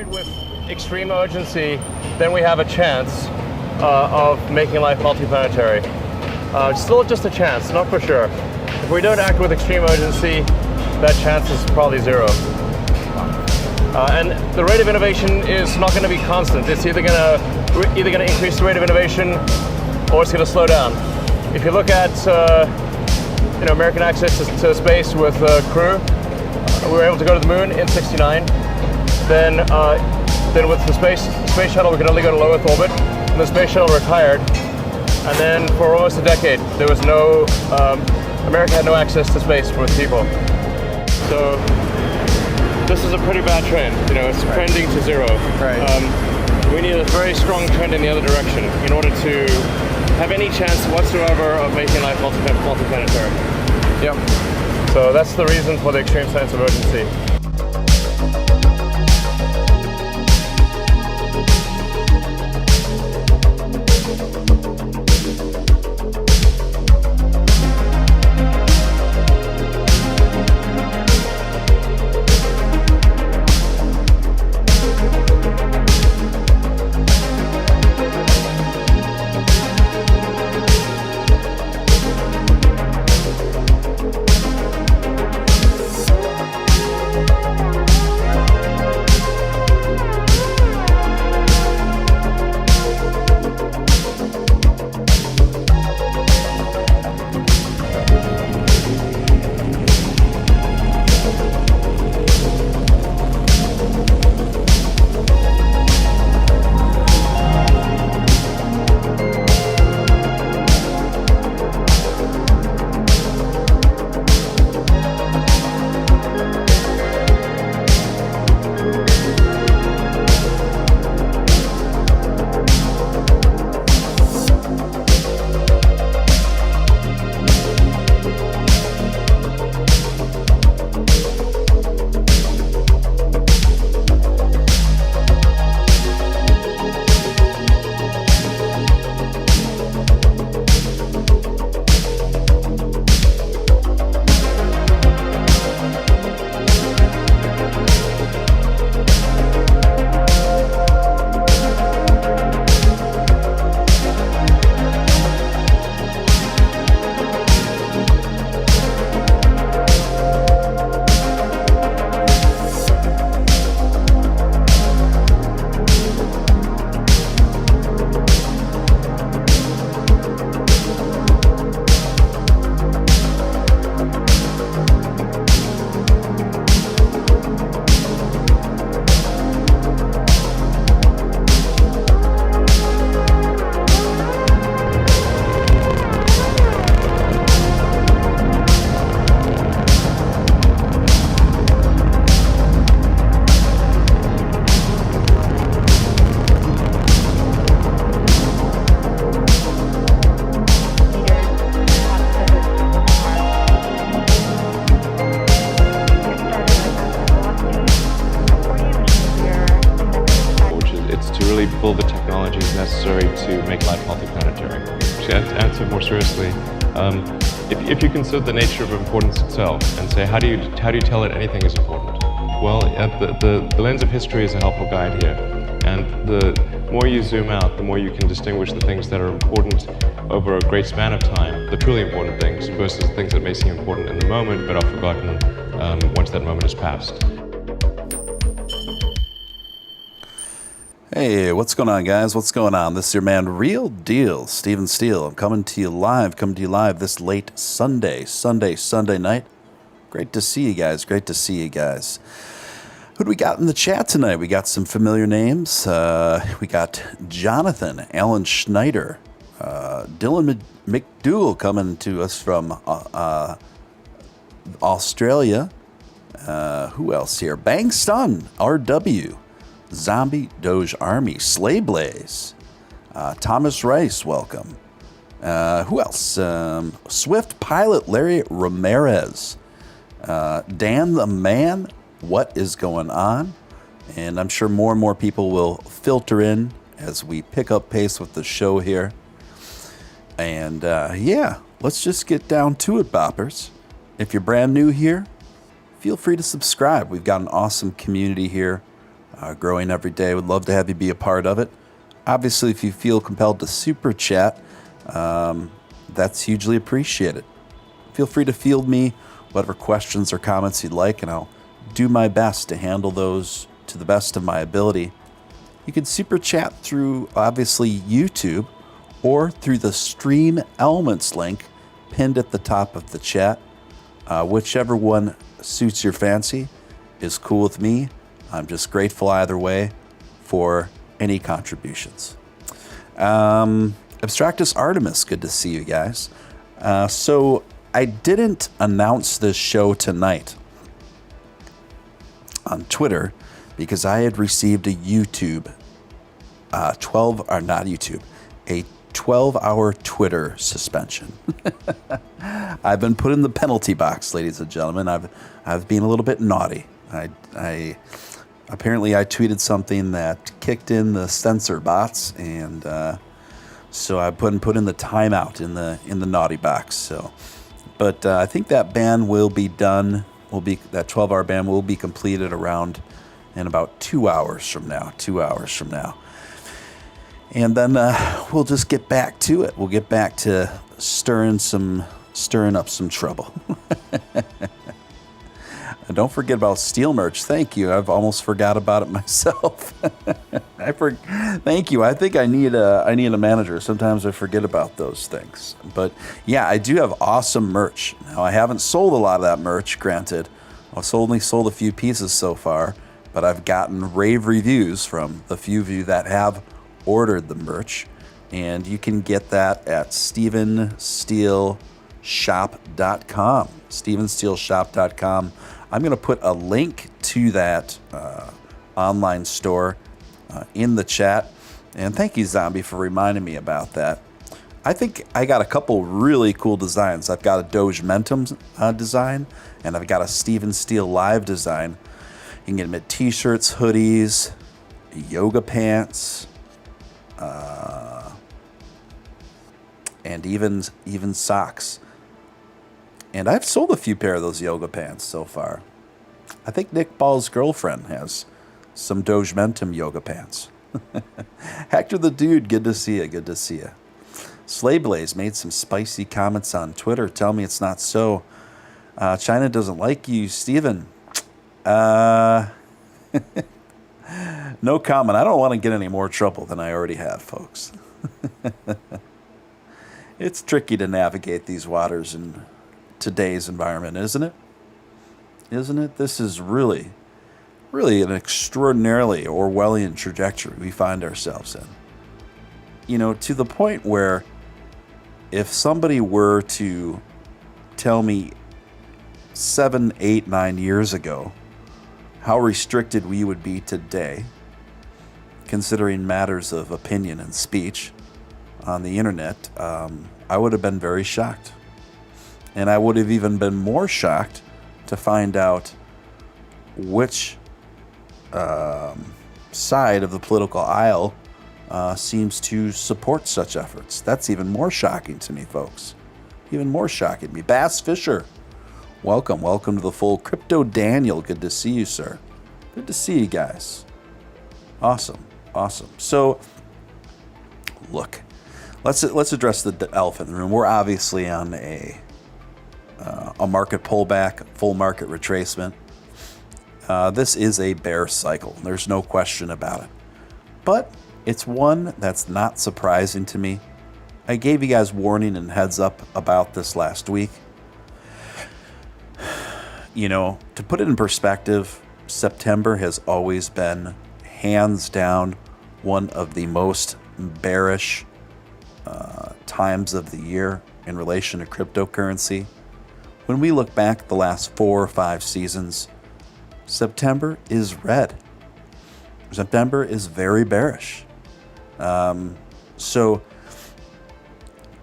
With extreme urgency, then we have a chance of making life multiplanetary. Still just a chance, not for sure. If we don't act with extreme urgency, that chance is probably zero. And the rate of innovation is not going to be constant. It's either going to increase the rate of innovation, or it's going to slow down. If you look at American access to space with Crew, we were able to go to the moon in '69. Then with the space shuttle, we could only go to low Earth orbit. And the space shuttle retired. And then for almost a decade, there was no, America had no access to space for its people. So this is a pretty bad trend. It's trending to zero. Right. We need a very strong trend in the other direction in order to have any chance whatsoever of making life multiplanetary. Yep. So that's the reason for the extreme sense of urgency. build the technologies necessary to make life multiplanetary. To answer more seriously, if you consider the nature of importance itself and say, how do you tell that anything is important? Well, the lens of history is a helpful guide here. And the more you zoom out, the more you can distinguish the things that are important over a great span of time, the truly important things, versus things that may seem important in the moment but are forgotten once that moment has passed. Hey, what's going on, guys? What's going on? This is your man, Real Deal, Steele. I'm coming to you live this late Sunday night. Great to see you guys. Who do we got in the chat tonight? We got some familiar names. We got Jonathan, Alan Schneider, Dylan McDougall coming to us from Australia. Who else here? Bang Stun, RW, Zombie Doge Army, Slay Blaze, Thomas Rice, welcome. Who else? Swift pilot Larry Ramirez. Dan the Man, what is going on? And I'm sure more and more people will filter in as we pick up pace with the show here. And yeah, let's just get down to it, boppers. If you're brand new here, feel free to subscribe. We've got an awesome community here, growing every day. Would love to have you be a part of it. Obviously, if you feel compelled to super chat, that's hugely appreciated. Feel free to field me whatever questions or comments you'd like, and I'll do my best to handle those to the best of my ability. You can super chat through, obviously, YouTube or through the Stream Elements link pinned at the top of the chat. Whichever one suits your fancy is cool with me. I'm just grateful either way for any contributions. Abstractus Artemis, good to see you guys. So I didn't announce this show tonight on Twitter because I had received a 12-hour Twitter suspension. I've been put in the penalty box, ladies and gentlemen. I've been a little bit naughty. I apparently I tweeted something that kicked in the censor bots, and so I've been put in the timeout in the naughty box. So, but I think that ban will be done. That 12-hour ban will be completed around in about 2 hours from now. 2 hours from now. And then we'll just get back to it. We'll get back to stirring up some trouble. And don't forget about Steele merch. Thank you. I've almost forgot about it myself. Thank you. I think I need a manager. Sometimes I forget about those things. But yeah, I do have awesome merch. Now I haven't sold a lot of that merch. Granted, I've only sold a few pieces so far, but I've gotten rave reviews from the few of you that have ordered the merch, and you can get that at StevenSteeleShop.com. StevenSteeleShop.com. I'm going to put a link to that online store in the chat, and thank you, Zombie, for reminding me about that. I think I got a couple really cool designs. I've got a Doge Mentum design, and I've got a Steven Steele Live design. You can get them at t-shirts, hoodies, yoga pants, and even socks. And I've sold a few pair of those yoga pants so far. I think Nick Ball's girlfriend has some Doge Mentum yoga pants. Hector the Dude, good to see you. Good to see you. Slayblaze made some spicy comments on Twitter. Tell me it's not so. China doesn't like you, Steven. No comment. I don't want to get any more trouble than I already have, folks. It's tricky to navigate these waters in today's environment, isn't it? Isn't it? This is really an extraordinarily Orwellian trajectory we find ourselves in. You know, to the point where if somebody were to tell me 7, 8, 9 years ago how restricted we would be today, considering matters of opinion and speech on the internet, I would have been very shocked. And I would have even been more shocked to find out which side of the political aisle seems to support such efforts. That's even more shocking to me, folks. Even more shocking to me. Bass Fisher, welcome to the full. Crypto Daniel, good to see you, sir. Good to see you guys. Awesome. So, look, let's address the elephant in the room. We're obviously on a market pullback, full market retracement. This is a bear cycle. There's no question about it. But it's one that's not surprising to me. I gave you guys warning and heads up about this last week. You know, to put it in perspective, September has always been, hands down, one of the most bearish times of the year in relation to cryptocurrency. When we look back the last 4 or 5 seasons, September is red. September is very bearish. So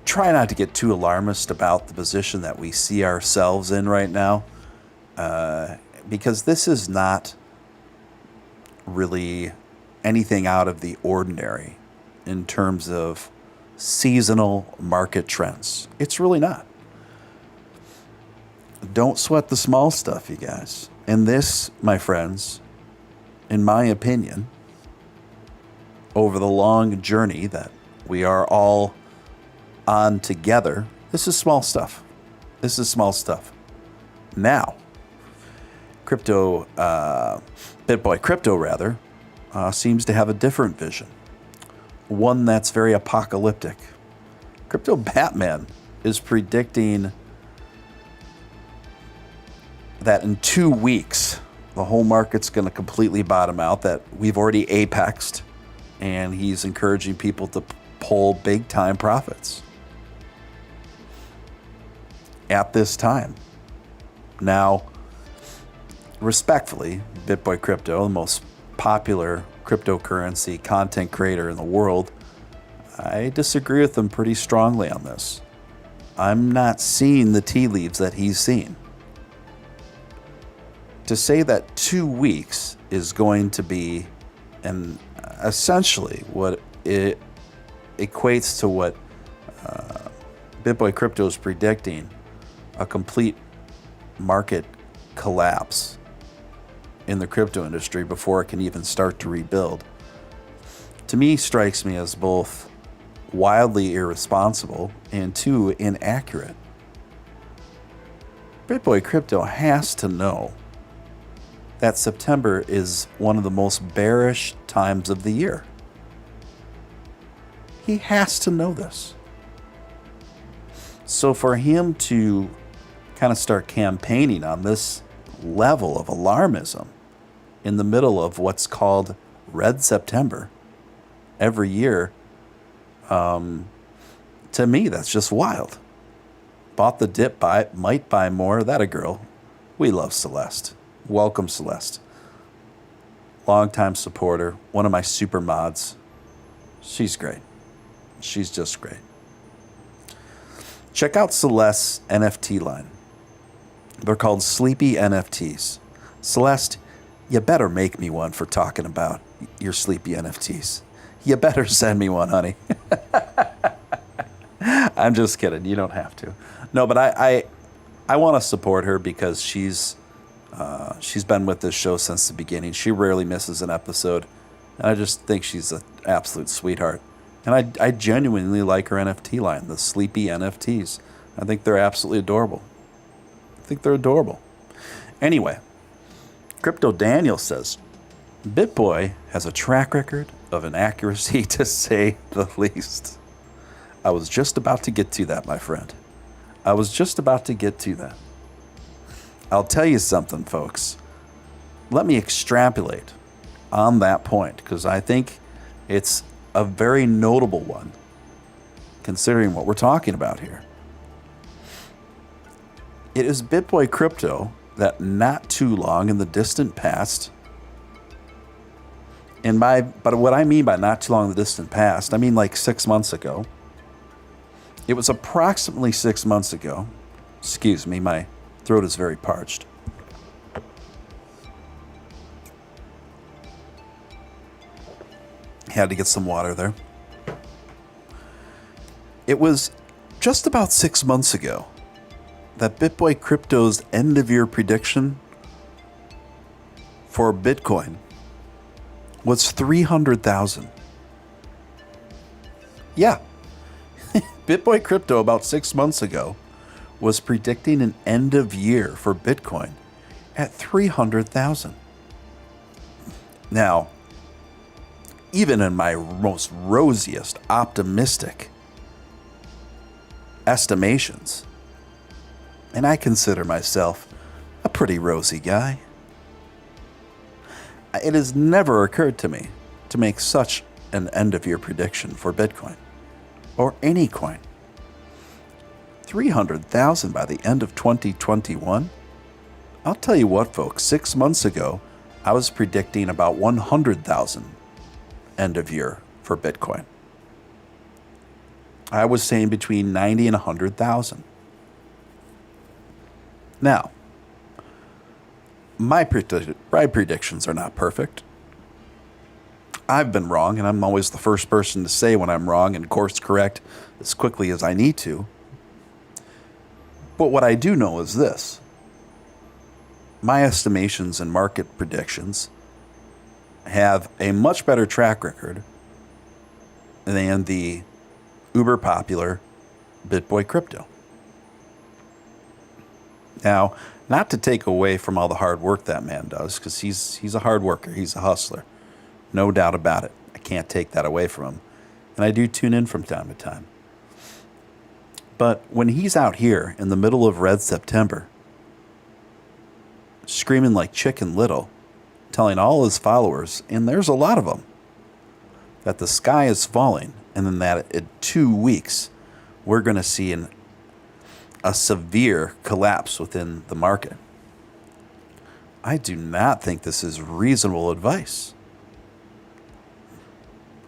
try not to get too alarmist about the position that we see ourselves in right now, because this is not really anything out of the ordinary in terms of seasonal market trends. It's really not. Don't sweat the small stuff, you guys. And this, my friends, in my opinion, over the long journey that we are all on together, this is small stuff. This is small stuff. Now, BitBoy Crypto rather, seems to have a different vision. One that's very apocalyptic. Crypto Batman is predicting that in 2 weeks, the whole market's going to completely bottom out, that we've already apexed, and he's encouraging people to pull big-time profits at this time. Now, respectfully, BitBoy Crypto, the most popular cryptocurrency content creator in the world, I disagree with him pretty strongly on this. I'm not seeing the tea leaves that he's seen. To say that 2 weeks is going to be, and essentially what it equates to what BitBoy Crypto is predicting, a complete market collapse in the crypto industry before it can even start to rebuild, to me strikes me as both wildly irresponsible and too inaccurate. BitBoy Crypto has to know that September is one of the most bearish times of the year. He has to know this. So for him to kind of start campaigning on this level of alarmism in the middle of what's called Red September every year, to me, that's just wild. Bought the dip, might buy more. That a girl. We love Celeste. Welcome, Celeste. Longtime supporter, one of my super mods. She's great. She's just great. Check out Celeste's NFT line. They're called Sleepy NFTs. Celeste, you better make me one for talking about your Sleepy NFTs. You better send me one, honey. I'm just kidding. You don't have to. No, but I want to support her because she's been with this show since the beginning. She rarely misses an episode. And I just think she's an absolute sweetheart. And I genuinely like her NFT line, the Sleepy NFTs. I think they're absolutely adorable. I think they're adorable. Anyway, Crypto Daniel says, BitBoy has a track record of inaccuracy, to say the least. I was just about to get to that, my friend. I was just about to get to that. I'll tell you something, folks. Let me extrapolate on that point, because I think it's a very notable one, considering what we're talking about here. It is BitBoy Crypto that not too long in the distant past, but what I mean by not too long in the distant past, I mean like 6 months ago. It was approximately 6 months ago. Excuse me, my throat is very parched. Had to get some water there. It was just about 6 months ago that BitBoy Crypto's end-of-year prediction for Bitcoin was 300,000. Yeah. BitBoy Crypto about 6 months ago was predicting an end-of-year for Bitcoin at 300,000. Now, even in my most rosiest, optimistic estimations, and I consider myself a pretty rosy guy, it has never occurred to me to make such an end-of-year prediction for Bitcoin or any coin. 300,000 by the end of 2021? I'll tell you what, folks, 6 months ago, I was predicting about 100,000 end of year for Bitcoin. I was saying between 90 and 100,000. Now, my predictions are not perfect. I've been wrong, and I'm always the first person to say when I'm wrong and course correct as quickly as I need to. But what I do know is this. My estimations and market predictions have a much better track record than the uber popular BitBoy Crypto. Now, not to take away from all the hard work that man does, because he's a hard worker, he's a hustler. No doubt about it. I can't take that away from him. And I do tune in from time to time. But when he's out here in the middle of Red September, screaming like Chicken Little, telling all his followers, and there's a lot of them, that the sky is falling, and then that in 2 weeks, we're going to see a severe collapse within the market. I do not think this is reasonable advice.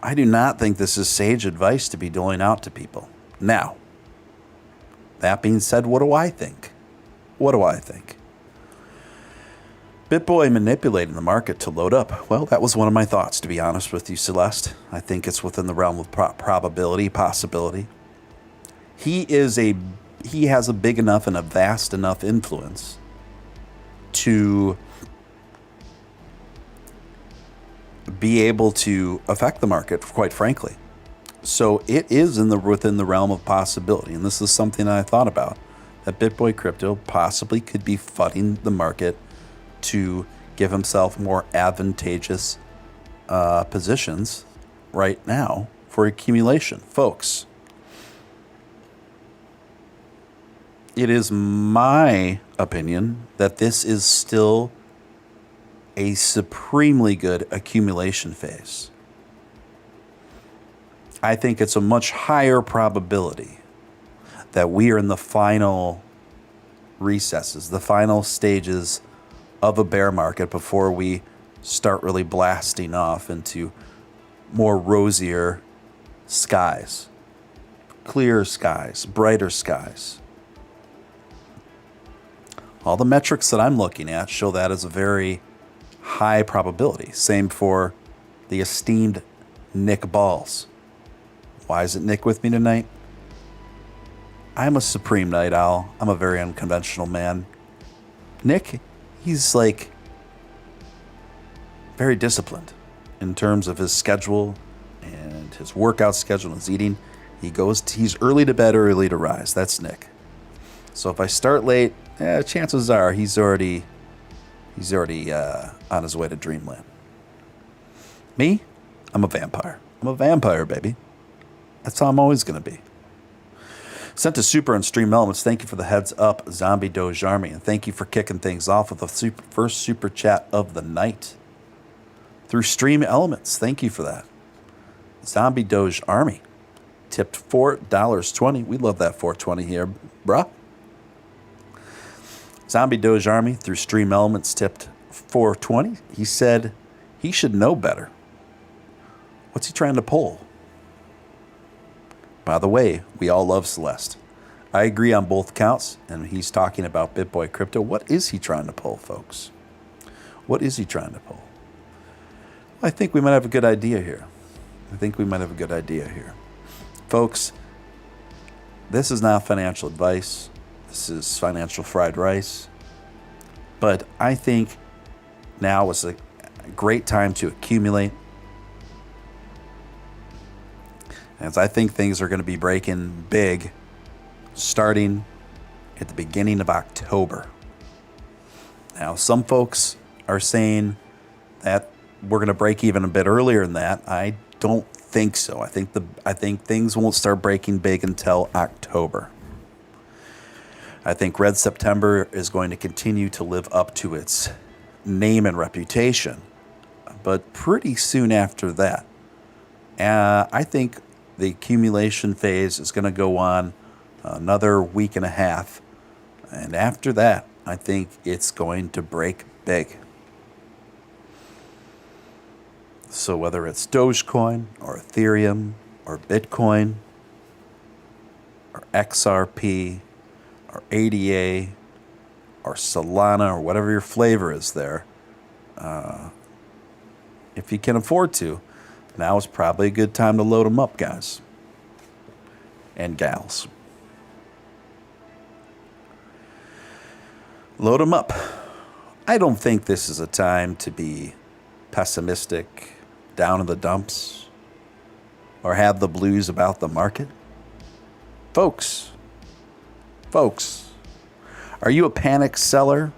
I do not think this is sage advice to be doling out to people. Now, that being said, what do I think? What do I think? BitBoy manipulating the market to load up. Well, that was one of my thoughts, to be honest with you, Celeste. I think it's within the realm of probability, possibility. He has a big enough and a vast enough influence to be able to affect the market, quite frankly. So it is within the realm of possibility, and this is something I thought about, that BitBoy Crypto possibly could be flooding the market to give himself more advantageous positions right now for accumulation. Folks, it is my opinion that this is still a supremely good accumulation phase. I think it's a much higher probability that we are in the final recesses, the final stages of a bear market before we start really blasting off into more rosier skies, clear skies, brighter skies. All the metrics that I'm looking at show that as a very high probability. Same for the esteemed Nick Balls. Why is it Nick with me tonight? I'm a supreme night owl. I'm a very unconventional man. Nick, he's like very disciplined in terms of his schedule and his workout schedule and his eating. He's early to bed, early to rise. That's Nick. So if I start late, chances are he's already on his way to dreamland. Me, I'm a vampire. I'm a vampire, baby. That's how I'm always going to be. Sent to Super on Stream Elements. Thank you for the heads up, Zombie Doge Army. And thank you for kicking things off with the first Super Chat of the night. Through Stream Elements. Thank you for that. Zombie Doge Army. Tipped $4.20. We love that $4.20 here, bruh. Zombie Doge Army through Stream Elements tipped $4.20. He said he should know better. What's he trying to pull? By the way, we all love Celeste. I agree on both counts, and he's talking about BitBoy Crypto. What is he trying to pull, folks? What is he trying to pull? I think we might have a good idea here. Folks, this is not financial advice. This is financial fried rice. But I think now is a great time to accumulate. As I think things are going to be breaking big starting at the beginning of October. Now, some folks are saying that we're going to break even a bit earlier than that. I don't think so. I think things won't start breaking big until October. I think Red September is going to continue to live up to its name and reputation. But pretty soon after that, I think the accumulation phase is going to go on another week and a half. And after that, I think it's going to break big. So whether it's Dogecoin or Ethereum or Bitcoin, or XRP or ADA or Solana or whatever your flavor is there, if you can afford to, now is probably a good time to load them up, guys and gals. Load them up. I don't think this is a time to be pessimistic, down in the dumps, or have the blues about the market. Folks, are you a panic seller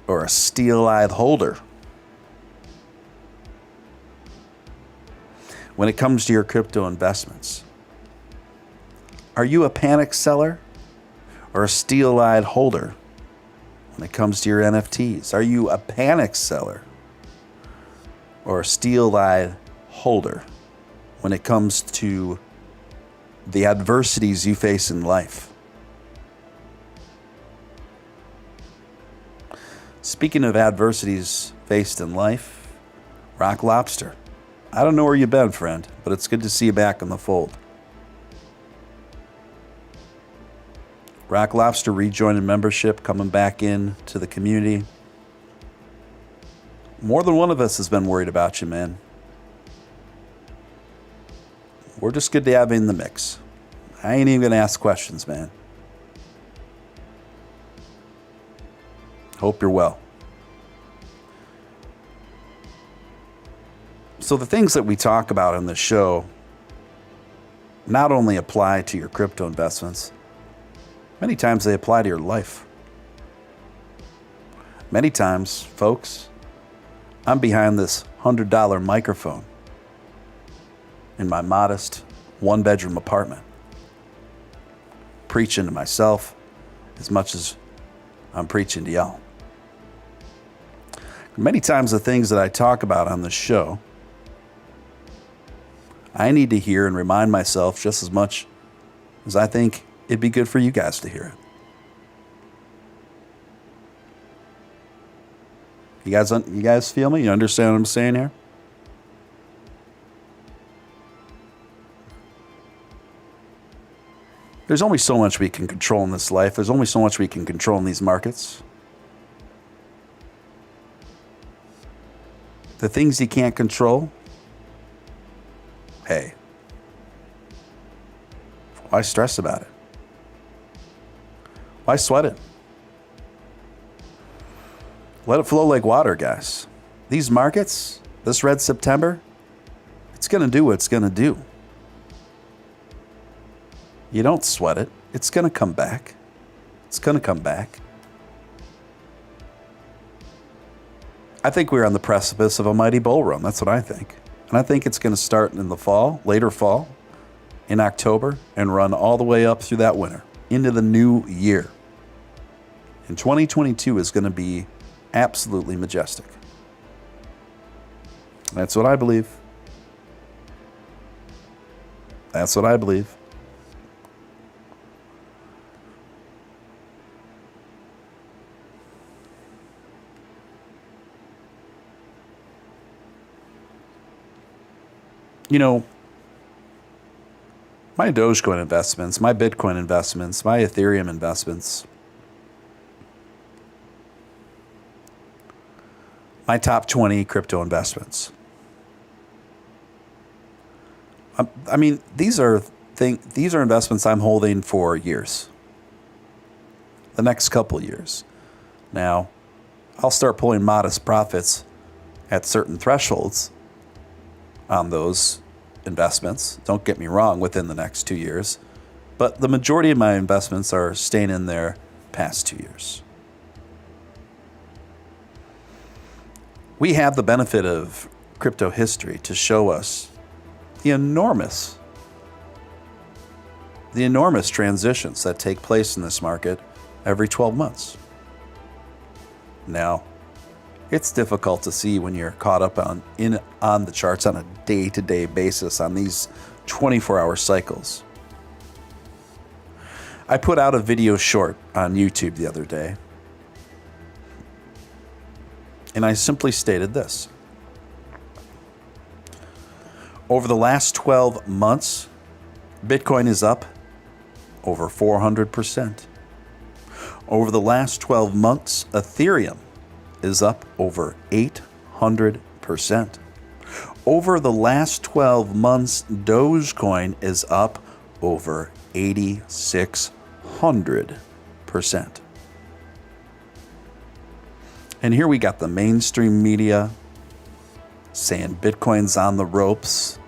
or a steel-eyed holder? When it comes to your crypto investments, are you a panic seller or a steel-eyed holder? When it comes to your NFTs, are you a panic seller or a steel-eyed holder when it comes to the adversities you face in life? Speaking of adversities faced in life, Rock Lobster. I don't know where you've been, friend, but it's good to see you back in the fold. Rock Lobster rejoining membership, coming back in to the community. More than one of us has been worried about you, man. We're just good to have you in the mix. I ain't even going to ask questions, man. Hope you're well. So the things that we talk about in the show not only apply to your crypto investments, many times they apply to your life. Many times, folks, I'm behind this $100 microphone in my modest one-bedroom apartment, preaching to myself as much as I'm preaching to y'all. Many times the things that I talk about on this show, I need to hear and remind myself just as much as I think it'd be good for you guys to hear it. You guys feel me? You understand what I'm saying here? There's only so much we can control in this life. There's only so much we can control in these markets. The things you can't control, hey, why stress about it? Why sweat it? Let it flow like water, guys. These markets, this red September, it's going to do what it's going to do. You don't sweat it. It's going to come back. It's going to come back. I think we're on the precipice of a mighty bull run. That's what I think. And I think it's going to start in the fall, later fall, in October, and run all the way up through that winter, into the new year. And 2022 is going to be absolutely majestic. That's what I believe. That's what I believe. You know, my Dogecoin investments, my Bitcoin investments, my Ethereum investments, my top 20 crypto investments. I mean, these are investments I'm holding for years. The next couple years. Now, I'll start pulling modest profits at certain thresholds on those investments. Don't get me wrong, within the next 2 years. But the majority of my investments are staying in there past 2 years. We have the benefit of crypto history to show us the enormous transitions that take place in this market every 12 months. Now, it's difficult to see when you're caught up on the charts on a day-to-day basis on these 24-hour cycles. I put out a video short on YouTube the other day, and I simply stated this. Over the last 12 months, Bitcoin is up over 400%. Over the last 12 months, Ethereum is up over 800%. Over the last 12 months, Dogecoin is up over 8,600%. And here we got the mainstream media saying Bitcoin's on the ropes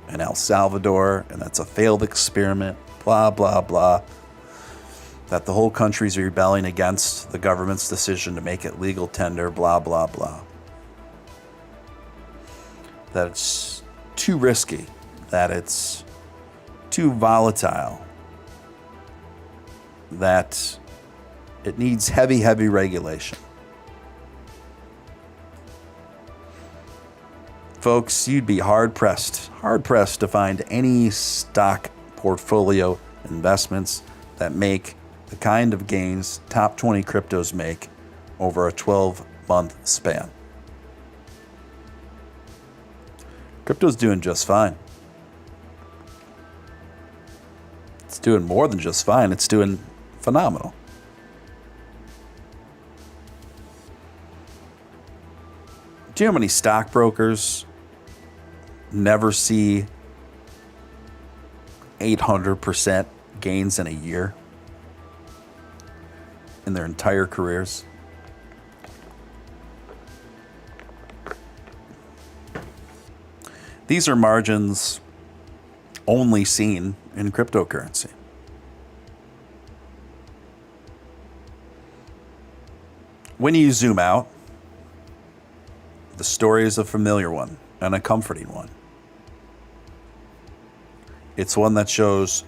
in El Salvador, and that's a failed experiment, blah, blah, blah. That the whole country's rebelling against the government's decision to make it legal tender, blah, blah, blah. That it's too risky, that it's too volatile, that it needs heavy, heavy regulation. Folks, you'd be hard-pressed to find any stock portfolio investments that make the kind of gains top 20 cryptos make over a 12-month span. Crypto's doing just fine. It's doing more than just fine. It's doing phenomenal. Do you know how many stockbrokers never see 800% gains in a year in their entire careers? These are margins only seen in cryptocurrency. When you zoom out, the story is a familiar one and a comforting one. It's one that shows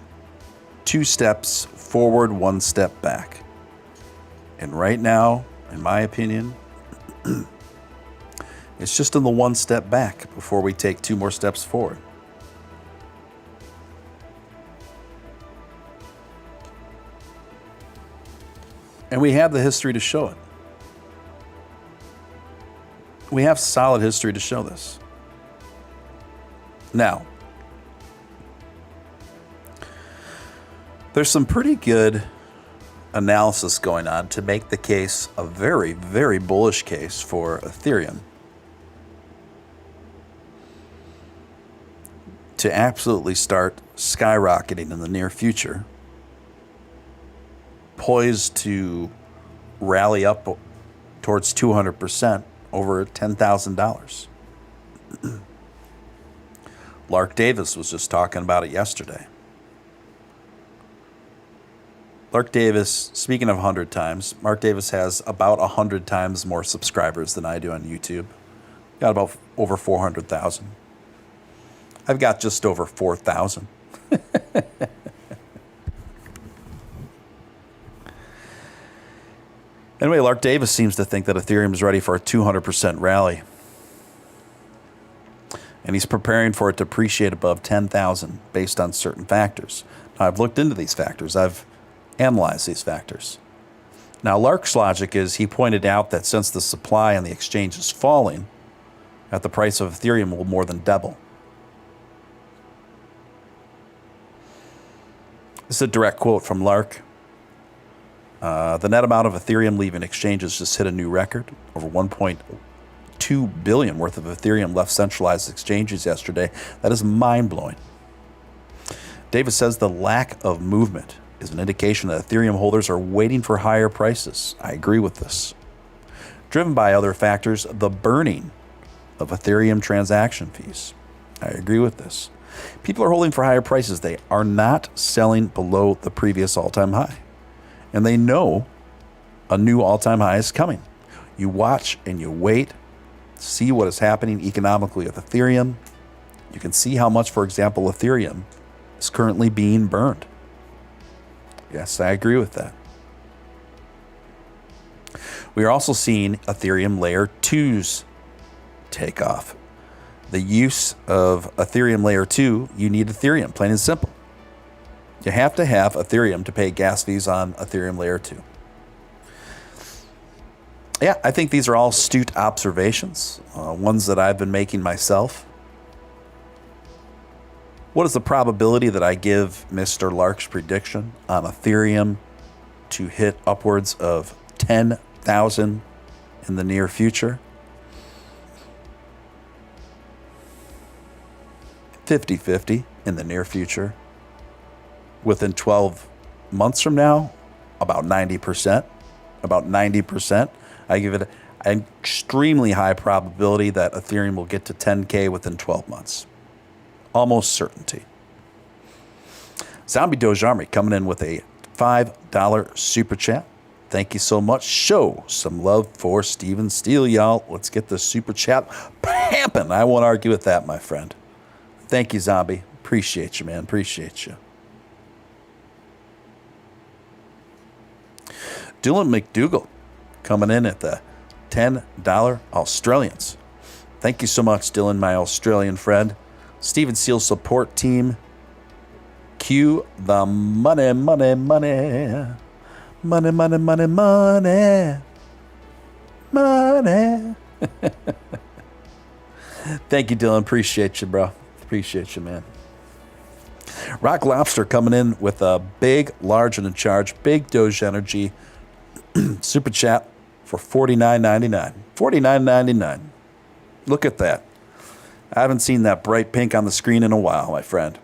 2 steps forward, 1 step back. And right now, in my opinion, it's just in the 1 step back before we take 2 more steps forward. And we have the history to show it. We have solid history to show this. Now, there's some pretty good analysis going on to make the case a very, very bullish case for Ethereum to absolutely start skyrocketing in the near future, poised to rally up towards 200%. Over $10,000. Lark Davis was just talking about it yesterday. Lark Davis, speaking of 100 times, Mark Davis has about 100 times more subscribers than I do on YouTube. Got about over 400,000. I've got just over 4,000. Anyway, Lark Davis seems to think that Ethereum is ready for a 200% rally. And he's preparing for it to appreciate above 10,000 based on certain factors. Now, I've looked into these factors. I've analyzed these factors. Now, Lark's logic is he pointed out that since the supply on the exchange is falling, that the price of Ethereum will more than double. This is a direct quote from Lark. The net amount of Ethereum leaving exchanges just hit a new record. Over 1.2 billion worth of Ethereum left centralized exchanges yesterday. That is mind-blowing. Davis says the lack of movement is an indication that Ethereum holders are waiting for higher prices. I agree with this. Driven by other factors, the burning of Ethereum transaction fees. I agree with this. People are holding for higher prices. They are not selling below the previous all-time high. And they know a new all-time high is coming. You watch and you wait, see what is happening economically with Ethereum. You can see how much, for example, Ethereum is currently being burned. Yes, I agree with that. We are also seeing Ethereum Layer 2s take off. The use of Ethereum Layer 2, you need Ethereum, plain and simple. You have to have Ethereum to pay gas fees on Ethereum Layer 2. Yeah, I think these are all astute observations, ones that I've been making myself. What is the probability that I give Mr. Lark's prediction on Ethereum to hit upwards of 10,000 in the near future? 50-50 in the near future. Within 12 months from now, about 90%. About 90%. I give it an extremely high probability that Ethereum will get to 10K within 12 months. Almost certainty. Zombie Doge Army coming in with a $5 super chat. Thank you so much. Show some love for Steven Steele, y'all. Let's get the super chat pamping. I won't argue with that, my friend. Thank you, Zombie. Appreciate you, man. Appreciate you. Dylan McDougall coming in at the $10 Australians. Thank you so much, Dylan, my Australian friend. Steven Steele support team. Cue the money, money, money. Money, money, money, money. Money. Thank you, Dylan. Appreciate you, bro. Appreciate you, man. Rock Lobster coming in with a big, large, and in charge, big Doge energy super chat for $49.99. $49.99. Look at that. I haven't seen that bright pink on the screen in a while, my friend.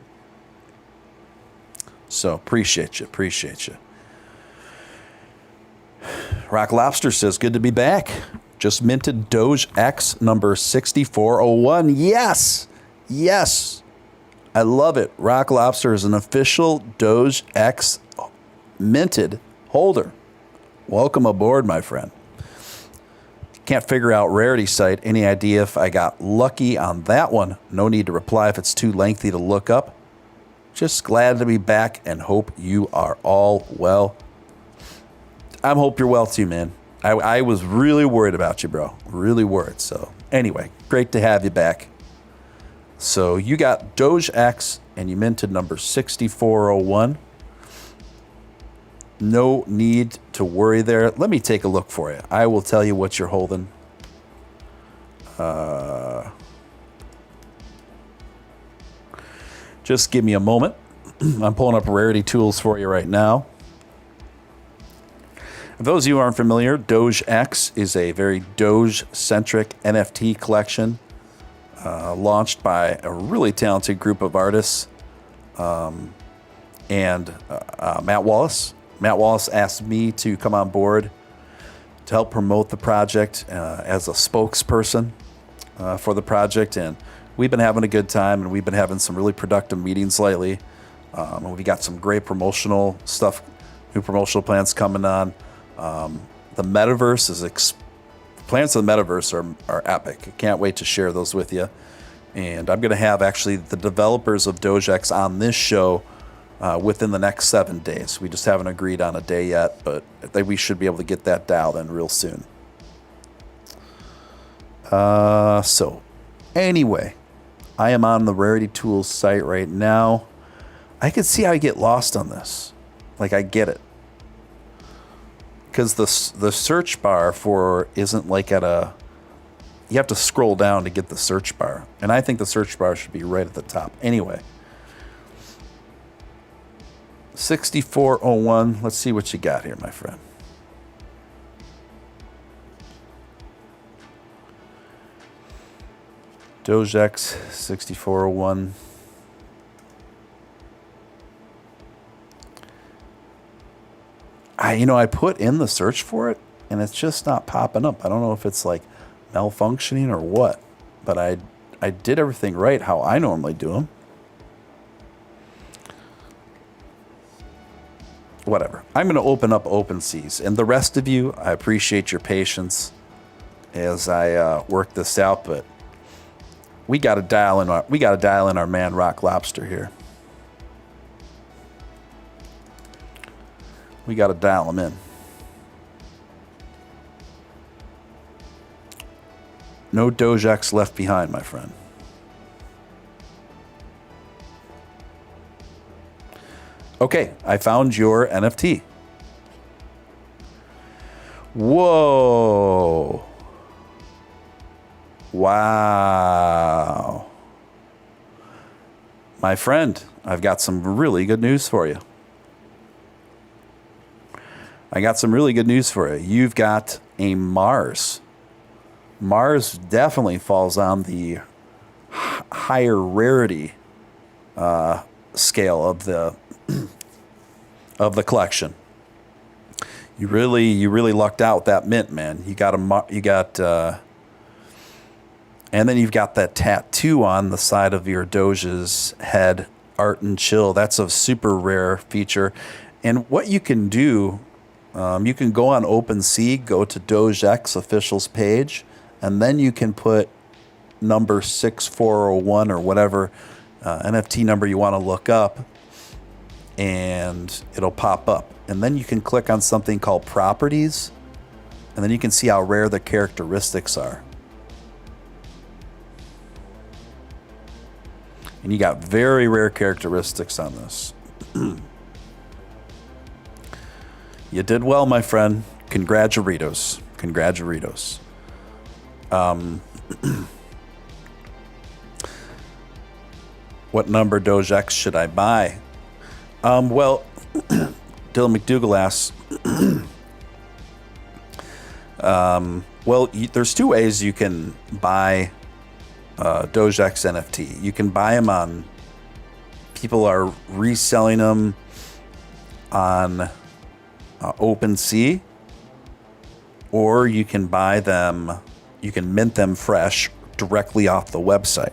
So appreciate you. Appreciate you. Rock Lobster says, good to be back. Just minted Doge X number 6401. Yes. Yes. I love it. Rock Lobster is an official Doge X minted holder. Welcome aboard, my friend. Can't figure out rarity site. Any idea if I got lucky on that one? No need to reply if it's too lengthy to look up. Just glad to be back and hope you are all well. I hope you're well too, man. I was really worried about you, bro. Really worried. So anyway, great to have you back. So you got Doge X and you minted number 6401. No need to worry there. Let me take a look for you. I will tell you what you're holding. Just give me a moment. I'm pulling up rarity tools for you right now. For those of you who aren't familiar, Doge X is a very Doge-centric NFT collection launched by a really talented group of artists and Matt Wallace. Matt Wallace asked me to come on board to help promote the project as a spokesperson for the project, and we've been having a good time, and we've been having some really productive meetings lately. And we got some great promotional stuff, new promotional plans coming on. The metaverse is plans for the metaverse are epic. I can't wait to share those with you. And I'm going to have actually the developers of DogeX on this show within the next 7 days. We just haven't agreed on a day yet, but I think we should be able to get that dialed in real soon. So anyway, I am on the Rarity Tools site right now. I can see how I get lost on this. Like, I get it. Because the search bar for isn't like at a... You have to scroll down to get the search bar. And I think the search bar should be right at the top. Anyway. 6401. Let's see what you got here, my friend. DogeX 6401. I put in the search for it, and it's just not popping up. I don't know if it's like malfunctioning or what, but I did everything right how I normally do them. Whatever. I'm going to open up OpenSeas, and the rest of you, I appreciate your patience as I work this out, but we got to dial in our man Rock Lobster here. We got to dial him in. No DogeX left behind, my friend. Okay, I found your NFT. Whoa. Wow. My friend, I've got some really good news for you. You've got a Mars. Mars definitely falls on the higher rarity scale of the collection. You really lucked out with that mint, man. And then you've got that tattoo on the side of your Doge's head, Art and Chill. That's a super rare feature. And what you can do, you can go on OpenSea, go to DogeX officials page, and then you can put number 6401 or whatever NFT number you want to look up, and it'll pop up. And then you can click on something called properties, and then you can see how rare the characteristics are. And you got very rare characteristics on this. You did well, my friend. Congraturitos. What number Dogex should I buy? Well, Dylan McDougall asks, there's two ways you can buy Dogex NFT. You can buy them on, people are reselling them on OpenSea, or you can buy them, you can mint them fresh directly off the website.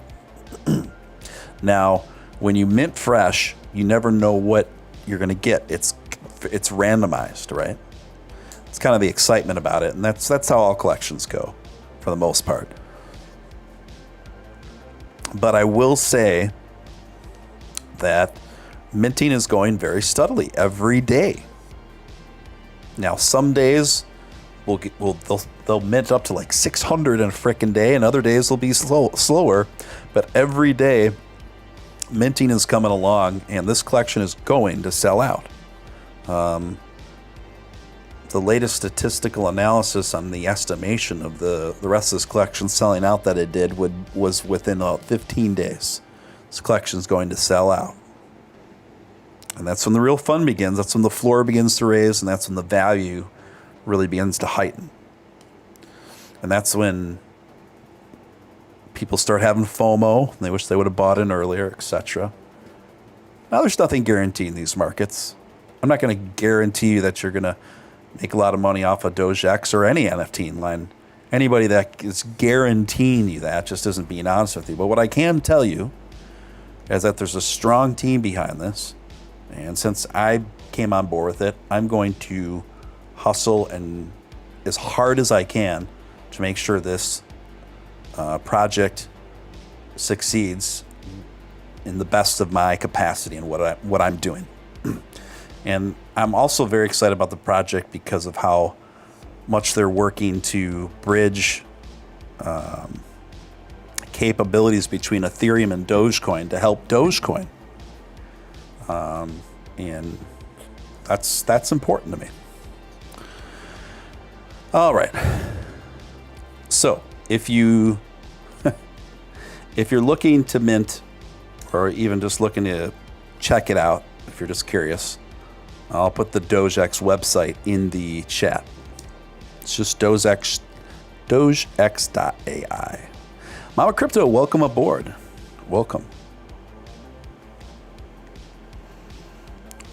Now, when you mint fresh, you never know what you're going to get. It's randomized, right? It's kind of the excitement about it, and that's how all collections go, for the most part. But I will say that minting is going very steadily every day. Now, some days they'll mint up to like 600 in a frickin' day, and other days they'll be slower. But every day, minting is coming along, and this collection is going to sell out. The latest statistical analysis on the estimation of the rest of this collection selling out that it did was within 15 days. This collection's going to sell out. And that's when the real fun begins. That's when the floor begins to raise, and that's when the value really begins to heighten. And that's when people start having FOMO. They wish they would have bought in earlier, etc. Now, there's nothing guaranteed in these markets. I'm not going to guarantee you that you're going to make a lot of money off of DogeX or any NFT in line. Anybody that is guaranteeing you that just isn't being honest with you. But what I can tell you is that there's a strong team behind this. And since I came on board with it, I'm going to hustle and as hard as I can to make sure this project succeeds in the best of my capacity and what I'm doing. And I'm also very excited about the project because of how much they're working to bridge capabilities between Ethereum and Dogecoin to help Dogecoin. And that's important to me. All right. So if you're looking to mint, or even just looking to check it out, if you're just curious, I'll put the DogeX website in the chat. It's just dogex.ai. Mama Crypto, welcome aboard. Welcome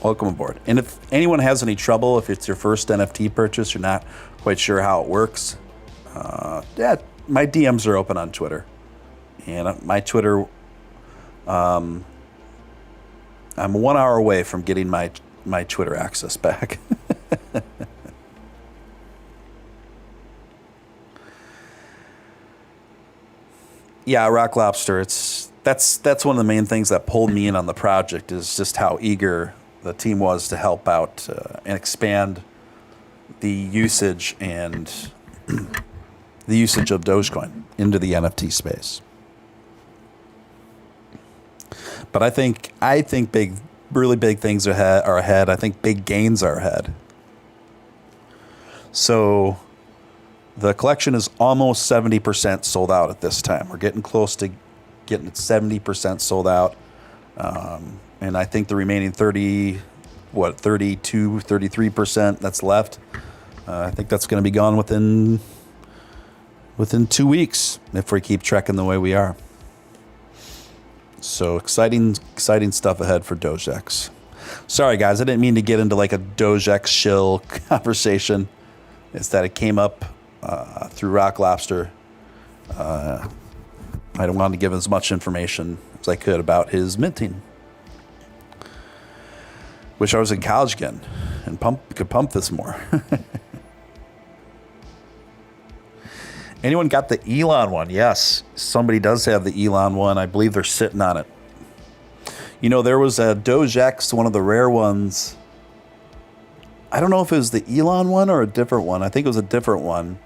aboard. And if anyone has any trouble, if it's your first NFT purchase, you're not quite sure how it works, my DMs are open on Twitter. And my Twitter, I'm 1 hour away from getting my Twitter access back. Yeah, Rock Lobster. That's one of the main things that pulled me in on the project, is just how eager the team was to help out and expand the usage and the usage of Dogecoin into the NFT space. But I think really big things are ahead. I think big gains are ahead. So the collection is almost 70% sold out at this time. We're getting close to getting it 70% sold out. And I think the remaining 33% that's left, I think that's going to be gone within 2 weeks if we keep trekking the way we are. So exciting stuff ahead for DogeX. Sorry, guys, I didn't mean to get into like a DogeX shill conversation. It's that it came up through Rock Lobster. I wanted to give as much information as I could about his minting. Wish I was in college again and could pump this more. Anyone got the Elon one? Yes, somebody does have the Elon one. I believe they're sitting on it. You know, there was a DogeX, one of the rare ones. I don't know if it was the Elon one or a different one. I think it was a different one.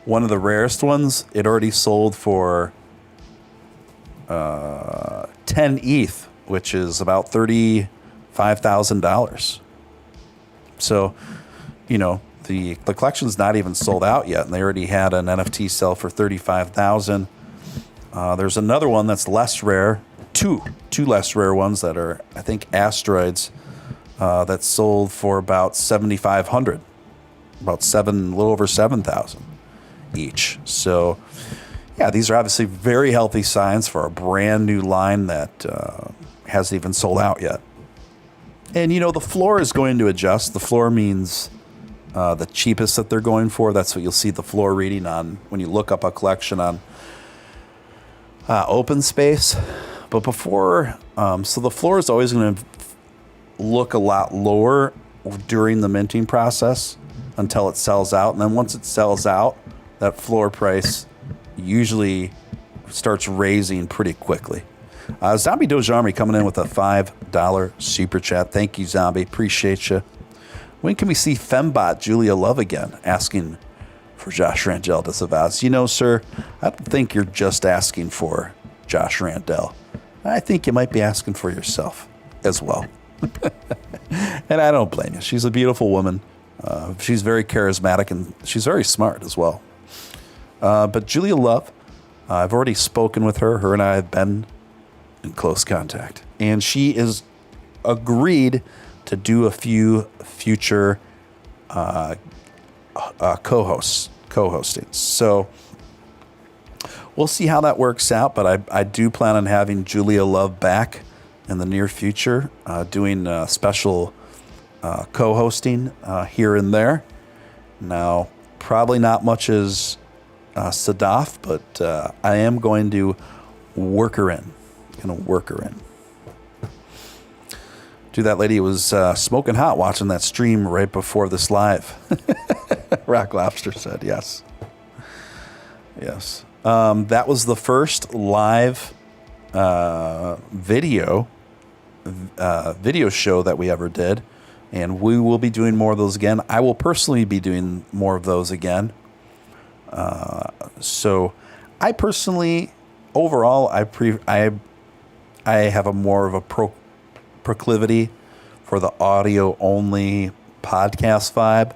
One of the rarest ones. It already sold for 10 ETH, which is about $35,000. So, you know, the collection's not even sold out yet, and they already had an NFT sell for $35,000. There's another one that's less rare, two less rare ones that are, I think, asteroids, that sold for about $7,500, a little over 7,000 each. So, yeah, these are obviously very healthy signs for a brand new line that hasn't even sold out yet. And, you know, the floor is going to adjust. The floor means the cheapest that they're going for. That's what you'll see the floor reading on when you look up a collection on Open Space. But before, so the floor is always going to look a lot lower during the minting process until it sells out. And then once it sells out, that floor price usually starts raising pretty quickly. Zombie Doge Army coming in with a $5 super chat. Thank you, Zombie. Appreciate you. When can we see Fembot Julia Love again? Asking for Josh Randell to Savaz. You know, sir, I don't think you're just asking for Josh Randell. I think you might be asking for yourself as well. And I don't blame you. She's a beautiful woman. She's very charismatic and she's very smart as well. But Julia Love, I've already spoken with her. Her and I have been in close contact. And she is agreed to do a few future co-hosting. So we'll see how that works out, but I do plan on having Julia Love back in the near future, doing special co-hosting here and there. Now, probably not much as Sadaf, but I am going to work her in. Dude, that lady was smoking hot watching that stream right before this live. Rock Lobster said yes. Yes. That was the first live video show that we ever did. And we will be doing more of those again. I will personally be doing more of those again. So I personally, overall, I have a more of a proclivity for the audio only podcast vibe,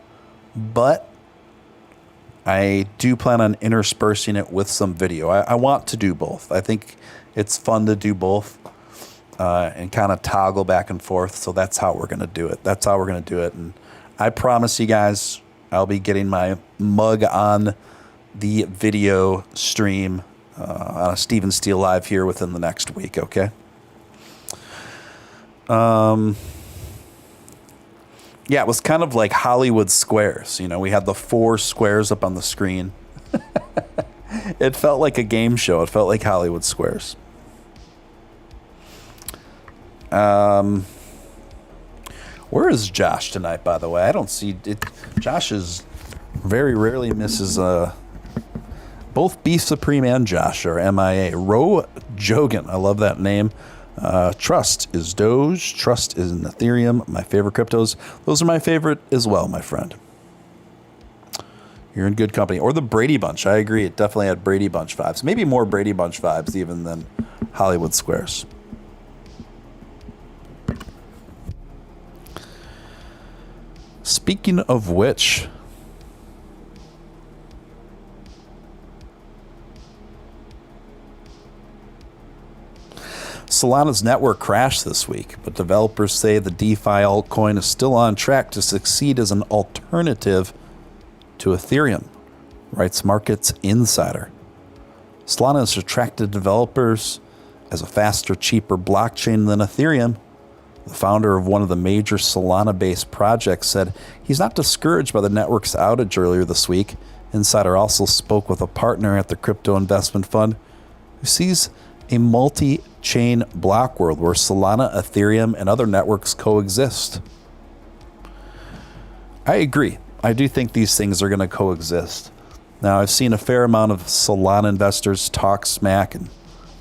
but I do plan on interspersing it with some video. I want to do both. I think it's fun to do both and kind of toggle back and forth. So that's how we're going to do it. And I promise you guys, I'll be getting my mug on the video stream on a Steven Steele Live here within the next week, okay? Yeah, it was kind of like Hollywood Squares. You know, we had the 4 squares up on the screen. It felt like a game show. It felt like Hollywood Squares. Where is Josh tonight, by the way? I don't see it. Josh is very rarely misses both Beef Supreme and Josh are MIA. Ro Jogan, I love that name. Trust is Doge. Trust is in Ethereum. My favorite cryptos. Those are my favorite as well, my friend. You're in good company. Or the Brady Bunch. I agree. It definitely had Brady Bunch vibes. Maybe more Brady Bunch vibes even than Hollywood Squares. Speaking of which, Solana's network crashed this week, but developers say the DeFi altcoin is still on track to succeed as an alternative to Ethereum, writes Markets Insider. Solana has attracted developers as a faster, cheaper blockchain than Ethereum. The founder of one of the major Solana-based projects said he's not discouraged by the network's outage earlier this week. Insider also spoke with a partner at the crypto investment fund who sees a multi-chain block world where Solana, Ethereum, and other networks coexist. I agree. I do think these things are going to coexist. Now, I've seen a fair amount of Solana investors talk smack and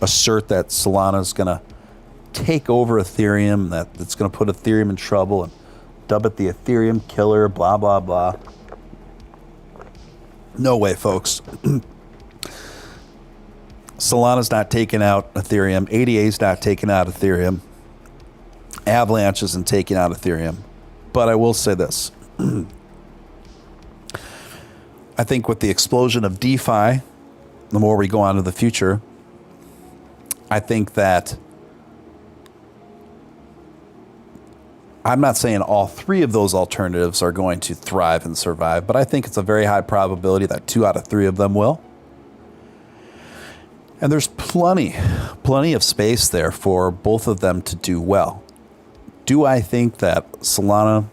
assert that Solana is going to take over Ethereum, that it's going to put Ethereum in trouble and dub it the Ethereum killer, blah, blah, blah. No way, folks. Solana's not taking out Ethereum. ADA's not taking out Ethereum. Avalanche isn't taking out Ethereum. But I will say this. I think with the explosion of DeFi, the more we go on to the future, I think that I'm not saying all three of those alternatives are going to thrive and survive, but I think it's a very high probability that 2 out of 3 of them will. And there's plenty of space there for both of them to do well. Do I think that Solana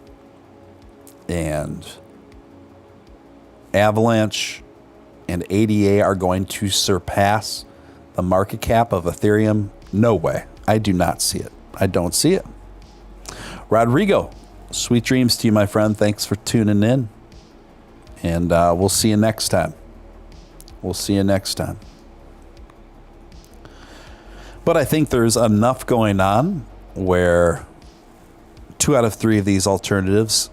and Avalanche and ADA are going to surpass the market cap of Ethereum? No way. I do not see it. I don't see it. Rodrigo, sweet dreams to you, my friend. Thanks for tuning in. And we'll see you next time. We'll see you next time. But I think there's enough going on where 2 out of 3 of these alternatives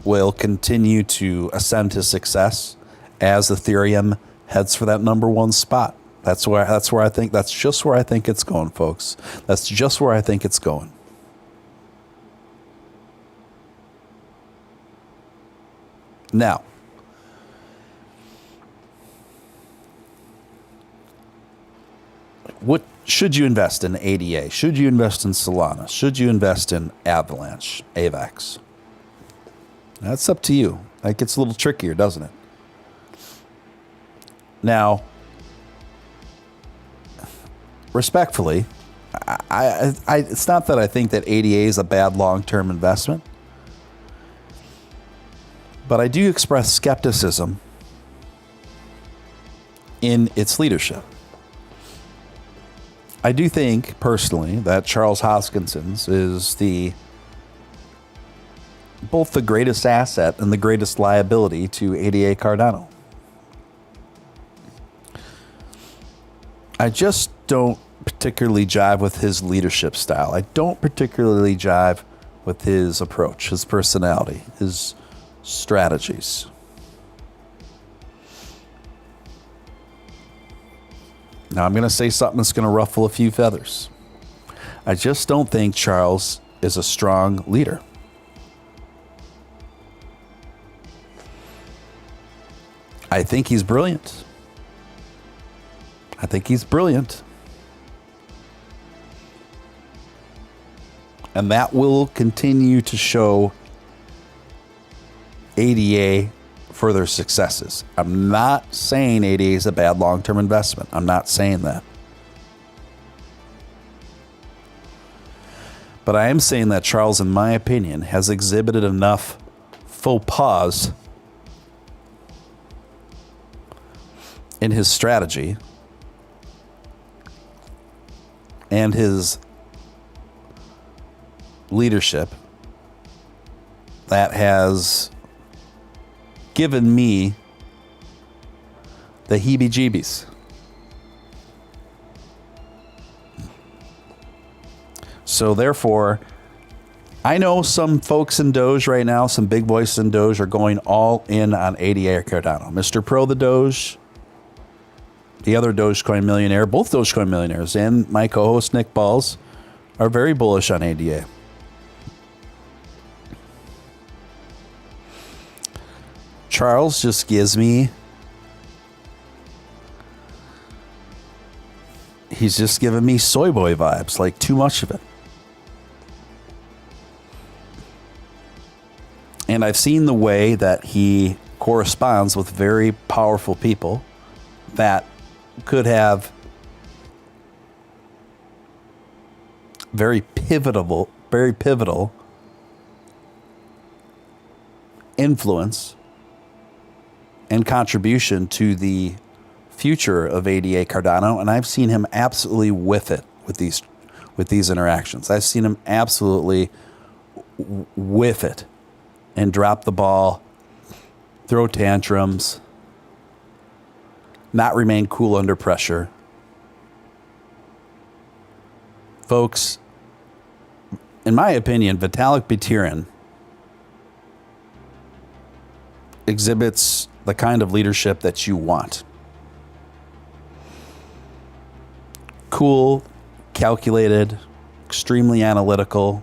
will continue to ascend to success as Ethereum heads for that number 1 spot. That's just where I think it's going, folks. That's just where I think it's going. Now, what should you invest in? ADA? Should you invest in Solana? Should you invest in Avalanche, AVAX? That's up to you. That gets a little trickier, doesn't it? Now, respectfully, it's not that I think that ADA is a bad long-term investment, but I do express skepticism in its leadership. I do think, personally, that Charles Hoskinson's is both the greatest asset and the greatest liability to ADA Cardano. I just don't particularly jive with his leadership style. I don't particularly jive with his approach, his personality, his strategies. Now, I'm going to say something that's going to ruffle a few feathers. I just don't think Charles is a strong leader. I think he's brilliant. And that will continue to show ADA further successes. I'm not saying ADA is a bad long-term investment. I'm not saying that. But I am saying that Charles, in my opinion, has exhibited enough faux pas in his strategy and his leadership that has given me the heebie-jeebies. So therefore, I know some folks in Doge right now, some big voices in Doge are going all in on ADA Cardano. Mr. Pro the Doge, the other Dogecoin millionaire, both Dogecoin millionaires, and my co-host Nick Balls are very bullish on ADA. Charles just gives me, He's just giving me soy boy vibes, like too much of it. And I've seen the way that he corresponds with very powerful people that could have very pivotal influence and contribution to the future of ADA Cardano, and I've seen him absolutely whiff it with these interactions. I've seen him absolutely whiff it and drop the ball, throw tantrums, not remain cool under pressure. Folks, in my opinion, Vitalik Buterin exhibits the kind of leadership that you want. Cool, calculated, extremely analytical,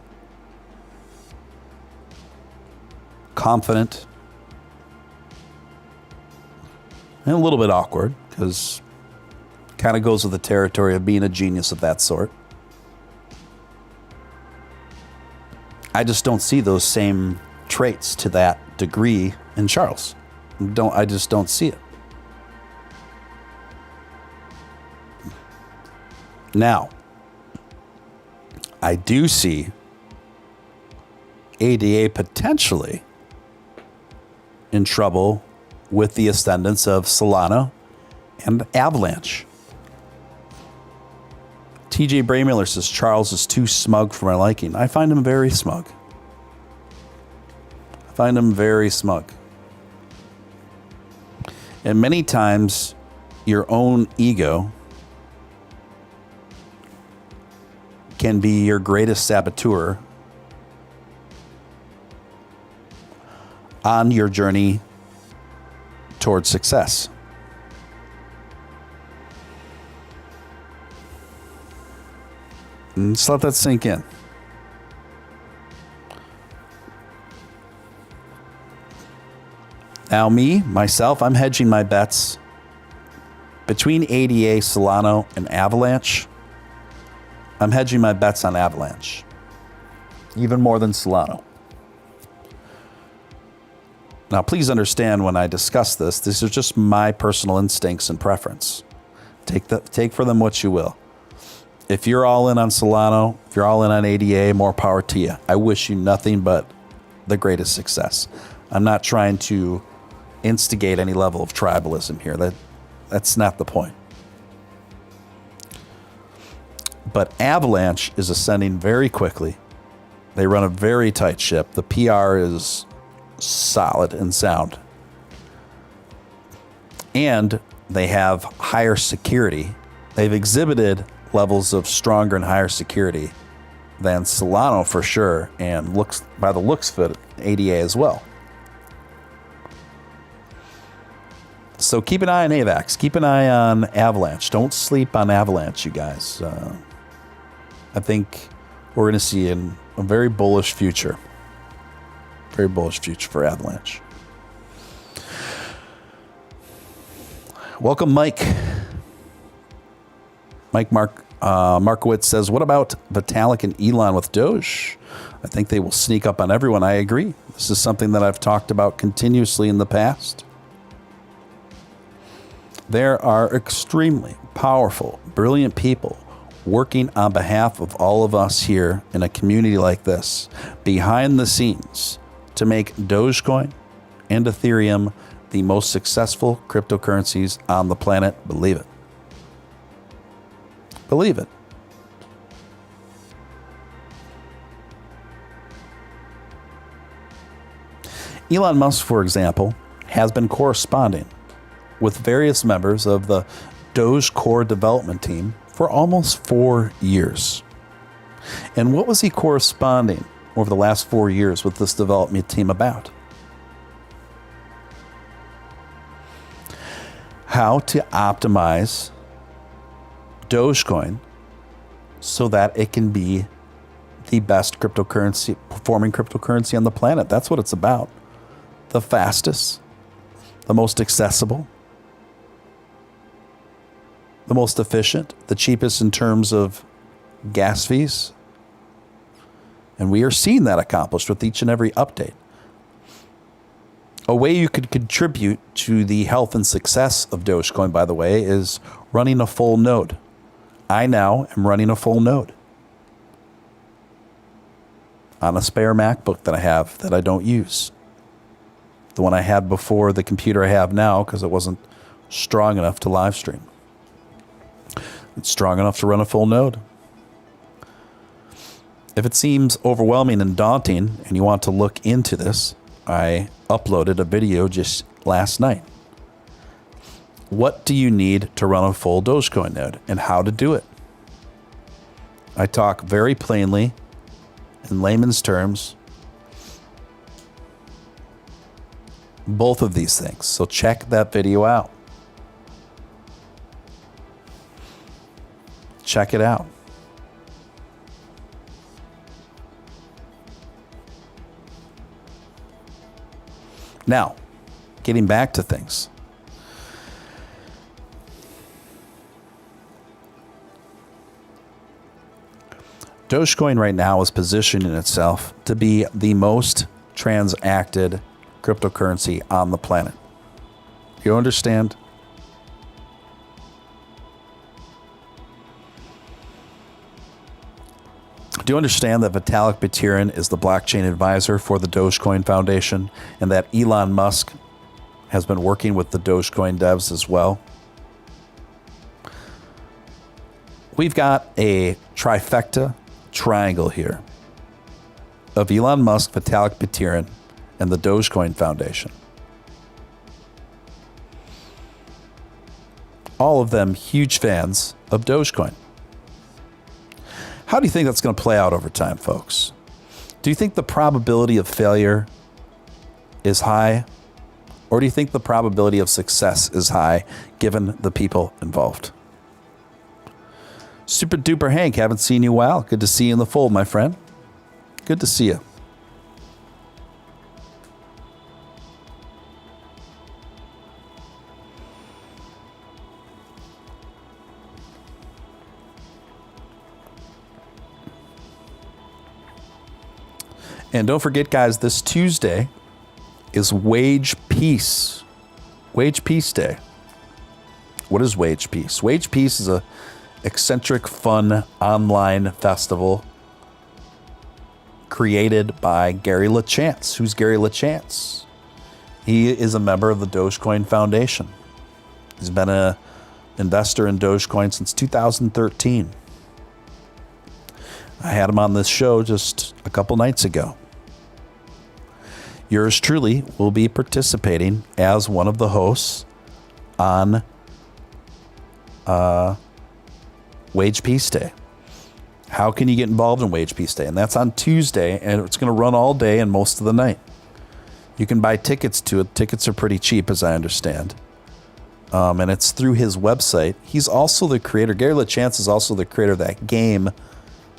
confident, and a little bit awkward because kind of goes with the territory of being a genius of that sort. I just don't see those same traits to that degree in Charles. I just don't see it. Now, I do see ADA potentially in trouble with the ascendance of Solana and Avalanche. TJ Braymiller says Charles is too smug for my liking. I find him very smug. And many times your own ego can be your greatest saboteur on your journey towards success. And just let that sink in. Now myself, I'm hedging my bets between ADA, Solano, and Avalanche. I'm hedging my bets on Avalanche, even more than Solano. Now, please understand when I discuss this, these are just my personal instincts and preference. Take for them what you will. If you're all in on Solano, if you're all in on ADA, more power to you. I wish you nothing but the greatest success. I'm not trying to instigate any level of tribalism here. That's not the point. But Avalanche is ascending very quickly. They run a very tight ship. The PR is solid and sound. And they have higher security. They've exhibited levels of stronger and higher security than Solano for sure, and by the looks of it, ADA as well. So keep an eye on AVAX. Keep an eye on Avalanche. Don't sleep on Avalanche, you guys. I think we're going to see a very bullish future. Very bullish future for Avalanche. Welcome, Mike. Markowitz says, what about Vitalik and Elon with Doge? I think they will sneak up on everyone. I agree. This is something that I've talked about continuously in the past. There are extremely powerful, brilliant people working on behalf of all of us here in a community like this, behind the scenes, to make Dogecoin and Ethereum the most successful cryptocurrencies on the planet. Believe it. Believe it. Elon Musk, for example, has been corresponding with various members of the Doge core development team for almost 4 years. And what was he corresponding over the last 4 years with this development team about? How to optimize Dogecoin so that it can be the best performing cryptocurrency on the planet. That's what it's about. The fastest, the most accessible, the most efficient, the cheapest in terms of gas fees. And we are seeing that accomplished with each and every update. A way you could contribute to the health and success of Dogecoin, by the way, is running a full node. I now am running a full node on a spare MacBook that I have that I don't use. The one I had before the computer I have now, because it wasn't strong enough to live stream. It's strong enough to run a full node. If it seems overwhelming and daunting and you want to look into this, I uploaded a video just last night. What do you need to run a full Dogecoin node and how to do it? I talk very plainly in layman's terms both of these things. So check that video out. Check it out. Now, getting back to things. Dogecoin right now is positioning itself to be the most transacted cryptocurrency on the planet. You understand? Do you understand that Vitalik Buterin is the blockchain advisor for the Dogecoin Foundation and that Elon Musk has been working with the Dogecoin devs as well? We've got a trifecta triangle here of Elon Musk, Vitalik Buterin, and the Dogecoin Foundation. All of them huge fans of Dogecoin. How do you think that's going to play out over time, folks? Do you think the probability of failure is high? Or do you think the probability of success is high given the people involved? Super duper Hank, haven't seen you in a while. Good to see you in the fold, my friend. Good to see you. And don't forget, guys, this Tuesday is Wage Peace. Wage Peace Day. What is Wage Peace? Wage Peace is a eccentric, fun online festival created by Gary LaChance. Who's Gary LaChance? He is a member of the Dogecoin Foundation. He's been an investor in Dogecoin since 2013. I had him on this show just a couple nights ago. Yours truly will be participating as one of the hosts on Wage Peace Day. How can you get involved in Wage Peace Day? And that's on Tuesday, and it's going to run all day and most of the night. You can buy tickets to it. Tickets are pretty cheap, as I understand. And it's through his website. He's also the creator. Gary LaChance is also the creator of that game,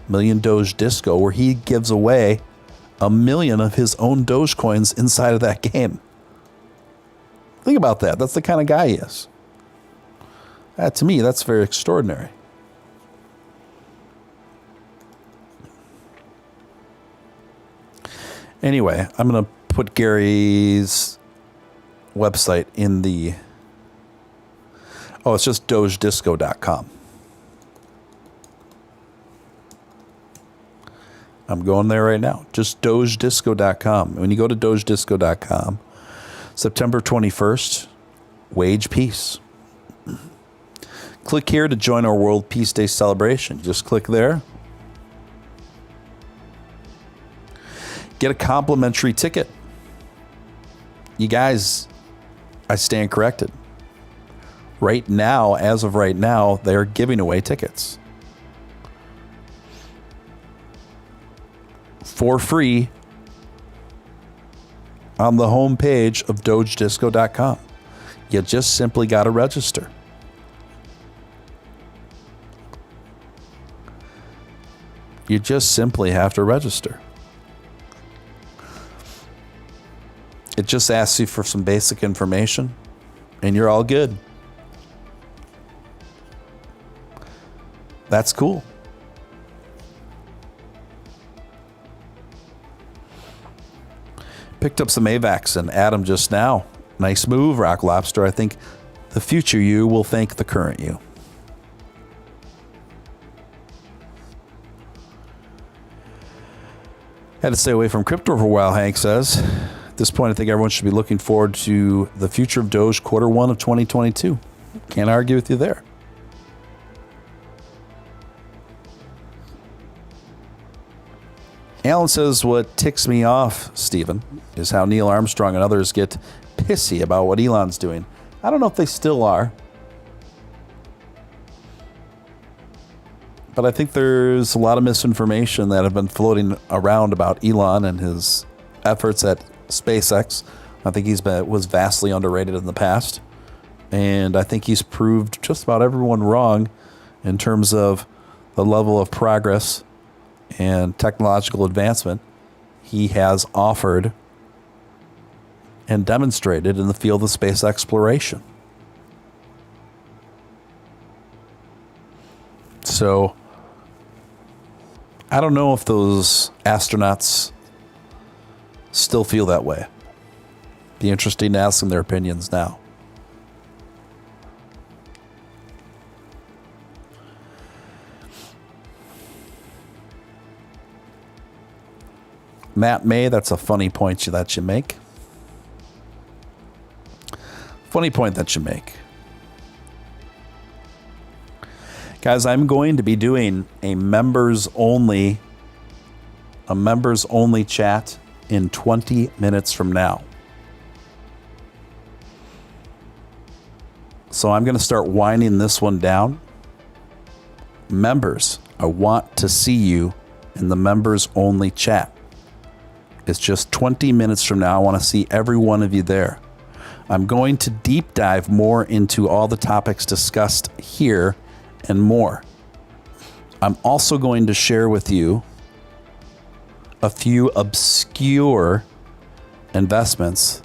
Million Doge Disco, where he gives away 1 million of his own Dogecoins inside of that game. Think about that. That's the kind of guy he is. To me, that's very extraordinary. Anyway, I'm going to put Gary's website in the... Oh, it's just dogedisco.com. I'm going there right now. Just dogedisco.com. When you go to dogedisco.com, September 21st, Wage Peace. Click here to join our World Peace Day celebration. Just click there. Get a complimentary ticket. You guys, I stand corrected. Right now, as of right now, they're giving away tickets for free on the homepage of dogedisco.com. You just simply got to register. You just simply have to register. It just asks you for some basic information, and you're all good. That's cool. Picked up some AVAX and Adam just now. Nice move, Rock Lobster. I think the future you will thank the current you. Had to stay away from crypto for a while, Hank says. At this point, I think everyone should be looking forward to the future of Doge Q1 of 2022. Can't argue with you there. Alan says, what ticks me off, Stephen, is how Neil Armstrong and others get pissy about what Elon's doing. I don't know if they still are. But I think there's a lot of misinformation that have been floating around about Elon and his efforts at SpaceX. I think was vastly underrated in the past. And I think he's proved just about everyone wrong in terms of the level of progress and technological advancement he has offered and demonstrated in the field of space exploration. So I don't know if those astronauts still feel that way. Be interesting to ask them their opinions now. Matt May, that's a funny point that you make. Funny point that you make. Guys, I'm going to be doing a members only chat in 20 minutes from now. So I'm going to start winding this one down. Members, I want to see you in the members only chat. It's just 20 minutes from now. I want to see every one of you there. I'm going to deep dive more into all the topics discussed here and more. I'm also going to share with you a few obscure investments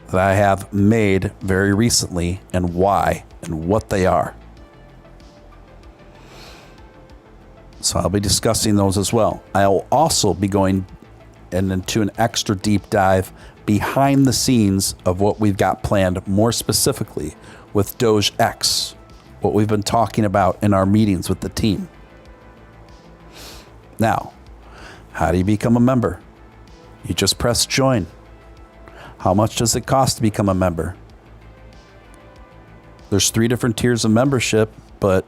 that I have made very recently and why and what they are. So I'll be discussing those as well. I'll also be going into an extra deep dive behind the scenes of what we've got planned, more specifically with Doge X, what we've been talking about in our meetings with the team. Now, how do you become a member? You just press join. How much does it cost to become a member? There's 3 different tiers of membership, but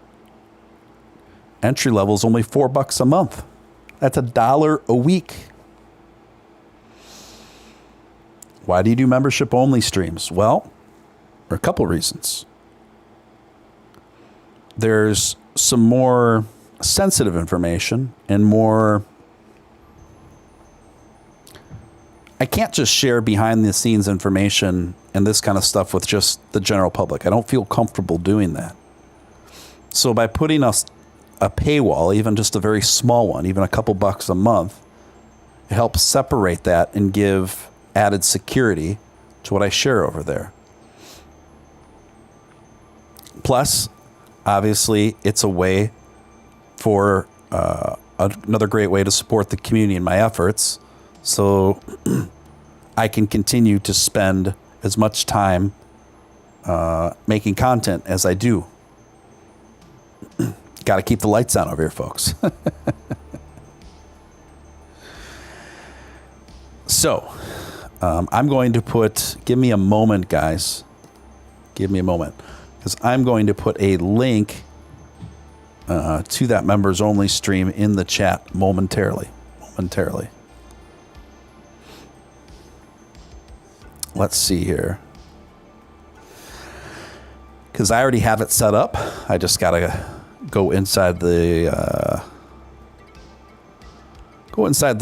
entry level is only $4 a month. That's $1 a week. Why do you do membership only streams? Well, for a couple reasons. There's some more sensitive information and more. I can't just share behind the scenes information and this kind of stuff with just the general public. I don't feel comfortable doing that. So by putting a paywall, even just a very small one, even a couple bucks a month, it helps separate that and give added security to what I share over there. Plus, obviously, it's a way for another great way to support the community and my efforts, so I can continue to spend as much time making content as I do. Got to keep the lights on over here, folks. So, I'm going to give me a moment, guys. Give me a moment. Because I'm going to put a link to that members only stream in the chat momentarily. Let's see here. Because I already have it set up. I just got to go inside the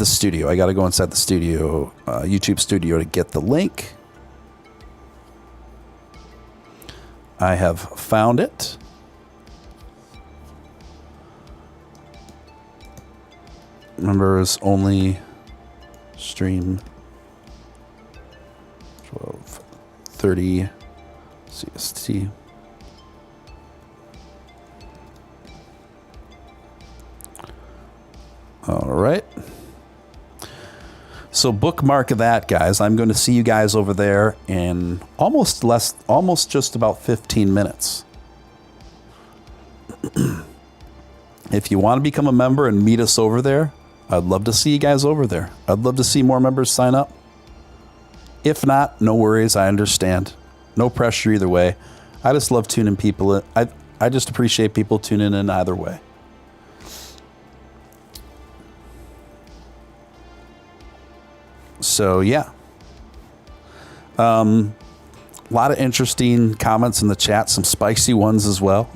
studio. I got to go inside the studio, YouTube studio, to get the link. I have found it. Members only stream 12:30 CST. right. So bookmark that, guys. I'm going to see you guys over there in almost just about 15 minutes. If you want to become a member and meet us over there, I'd love to see you guys over there. I'd love to see more members sign up. If not, no worries. I understand. No pressure either way. I just love tuning people in. I just appreciate people tuning in either way. So, yeah. A lot of interesting comments in the chat. Some spicy ones as well.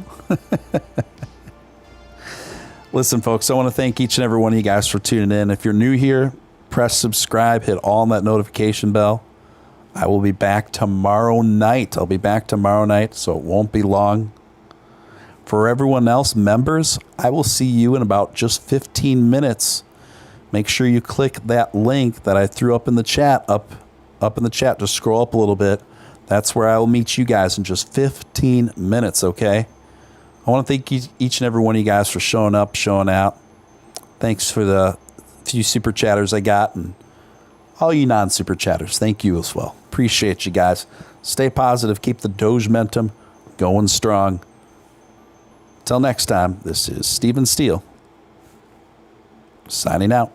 Listen, folks, I want to thank each and every one of you guys for tuning in. If you're new here, press subscribe, hit all on that notification bell. I will be back tomorrow night. I'll be back tomorrow night, so it won't be long. For everyone else, members, I will see you in about just 15 minutes. Make sure you click that link that I threw up in the chat, up in the chat. Just scroll up a little bit. That's where I will meet you guys in just 15 minutes, okay? I want to thank each and every one of you guys for showing up, showing out. Thanks for the few super chatters I got, and all you non-super chatters, thank you as well. Appreciate you guys. Stay positive. Keep the Doge momentum going strong. Till next time, this is Steele signing out.